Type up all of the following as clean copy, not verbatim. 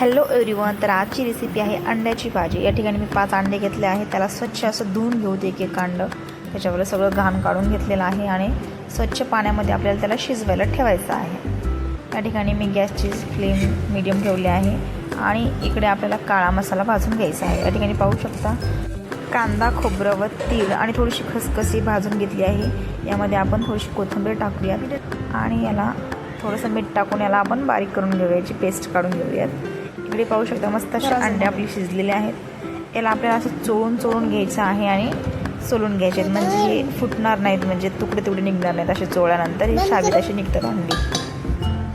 Hello everyone, तर आजची recipe आहे अंड्याची भाजी। या ठिकाणी मी 5 अंडे घेतले आहेत। त्याला स्वच्छ असं धुवून घेऊ दे एक अंड, त्याच्यावर सगळं घाण काढून घेतलेलं आहे आणि स्वच्छ पाण्यामध्ये आपल्याला त्याला शिजवायला ठेवायचं आहे। या ठिकाणी मी गॅसची फ्लेम मीडियम ठेवली आहे आणि इकडे आपल्याला काळा मसाला भाजून घ्यायचा आहे। या ठिकाणी पाहू शकता कांदा, खोबरं व तीळ आणि थोडीशी खसखसी भाजून घेतली आहे। यामध्ये आपण थोडीशी कोथिंबीर टाकूया आणि याला थोडंसं मीठ टाकून याला आपण बारीक करून घेऊया, याची पेस्ट काढून घेऊयात। इकडे पाहू शकता मस्त असे अंडे आपले शिजलेले आहेत। याला आपल्याला असं चोळून घ्यायचं आहे आणि सोलून घ्यायचे आहेत, म्हणजे हे फुटणार नाहीत, म्हणजे तुकडे तुकडे निघणार नाहीत। असे चोळल्यानंतर हे साबीत असे निघतात अंडी।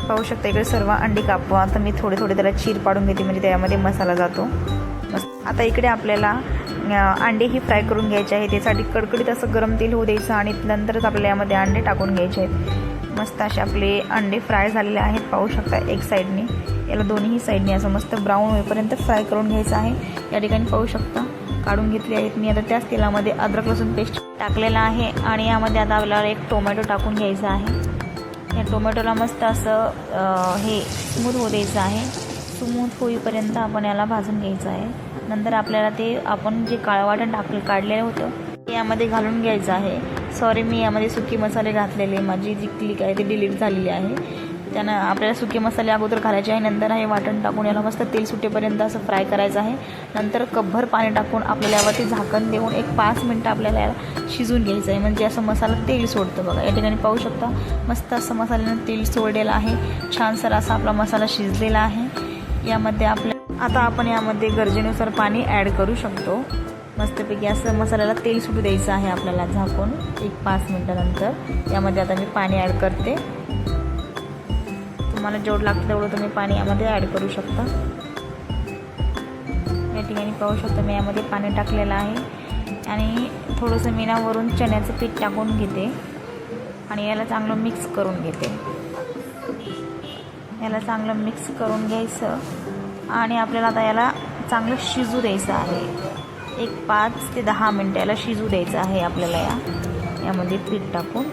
पाहू शकता इकडे सर्व अंडी कापवा। आता मी थोडे थोडे त्याला चीर पाडून घेते, म्हणजे त्यामध्ये मसाला जातो। आता इकडे आपल्याला अंडे ही फ्राय करून घ्यायचे आहे। त्यासाठी कडकडीत असं गरम तेल होऊ द्यायचं आणि नंतरच आपल्याला यामध्ये अंडे टाकून घ्यायचे आहेत। मस्त असे आपले अंडे फ्राय झालेले आहेत। पाहू शकता एक साईडने, याला दोन्ही साईडने असं मस्त ब्राऊन होईपर्यंत फ्राय करून घ्यायचं आहे। या ठिकाणी पाहू शकता काढून घेतले आहेत मी। आता त्याच तेलामध्ये अद्रक लसूण पेस्ट टाकलेला आहे आणि यामध्ये आता आपल्याला एक टोमॅटो टाकून घ्यायचा आहे। या टोमॅटोला मस्त असं हे स्मूथ होऊ द्यायचं आहे। स्मूथ होईपर्यंत आपण याला भाजून घ्यायचं आहे। नंतर आपल्याला ते आपण जे काळं वाटण काढलेलं होतं ते यामध्ये घालून घ्यायचं आहे। सॉरी, मी यामध्ये सुके मसाले घातलेले, माझी जी क्लिक आहे ती डिलीट झालेली आहे। त्यानं आपल्याला सुके मसाले अगोदर घालायचे आहे, नंतर हे वाटण टाकून याला मस्त तेल सुटेपर्यंत असं फ्राय करायचं आहे। नंतर कपभर पाणी टाकून आपल्याला यावरती झाकण देऊन एक 5 मिनटं आपल्याला याला शिजून घ्यायचं आहे, म्हणजे असं मसाला तेल सोडतं बघा। या ठिकाणी पाहू शकता मस्त असं मसाल्यानं तेल सोडलेलं आहे। छानसर असा आपला मसाला शिजलेला आहे। यामध्ये आता आपण यामध्ये गरजेनुसार पाणी ॲड करू शकतो। मस्तपैकी असं मसाल्याला तेल सुटू द्यायचं आहे आपल्याला झाकून एक 5 मिनटानंतर। यामध्ये आता मी पाणी ॲड करते। तुम्हाला जेवढं लागतं तेवढं तुम्ही पाणी यामध्ये ॲड करू शकता। या ठिकाणी पाहू शकता मी यामध्ये पाणी टाकलेलं आहे आणि थोडंसं मी ना वरून चण्याचं पीठ टाकून घेते आणि याला चांगलं मिक्स करून घेते। याला चांगलं मिक्स करून घ्यायचं आणि आपल्याला आता याला चांगलं शिजू द्यायचं आहे। एक 5 ते 10 मिनटं याला शिजू द्यायचं आहे आपल्याला यामध्ये पीठ टाकून,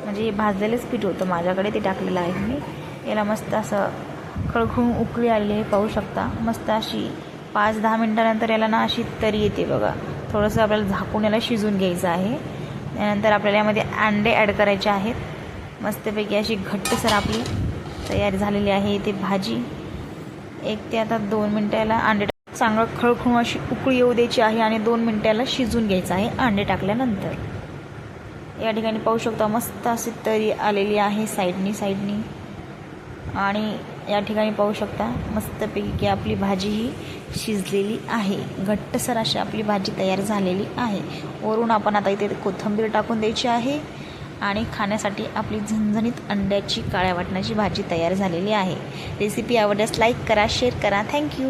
म्हणजे हे भाजलेलंच पीठ होतं माझ्याकडे, ते टाकलेलं आहे मी। याला मस्त असं खळखळून उकळी आलेली आहे, पाहू शकता। मस्त अशी 5-10 मिनटानंतर याला ना अशी तरी येते बघा। थोडंसं आपल्याला झाकून याला शिजून घ्यायचं आहे। त्यानंतर आपल्याला यामध्ये अंडे ॲड करायचे आहेत। मस्तपैकी अशी घट्टसर आपली तयार झालेली आहे ती भाजी। 1 ते आता 2 मिनटं याला अंडे चांगलं खळखळून अशी उकळी येऊ द्यायची आहे आणि 2 मिनटं याला शिजून घ्यायचं आहे अंडे टाकल्यानंतर। या ठिकाणी पाहू शकता मस्त अशी तरी आलेली आहे साईडनी आणि या ठिकाणी पाहू शकता मस्तपैकी आपली भाजी ही शिजलेली आहे। घट्टसर अशी आपली भाजी तयार झालेली आहे। वरून आपण आता इथे कोथिंबीर टाकून द्यायची आहे आणि खाण्यासाठी आपली झणझणीत अंड्याची काळ्या वाटणाची भाजी तयार झालेली आहे। रेसिपी आवडल्यास लाईक करा, शेअर करा। थँक्यू।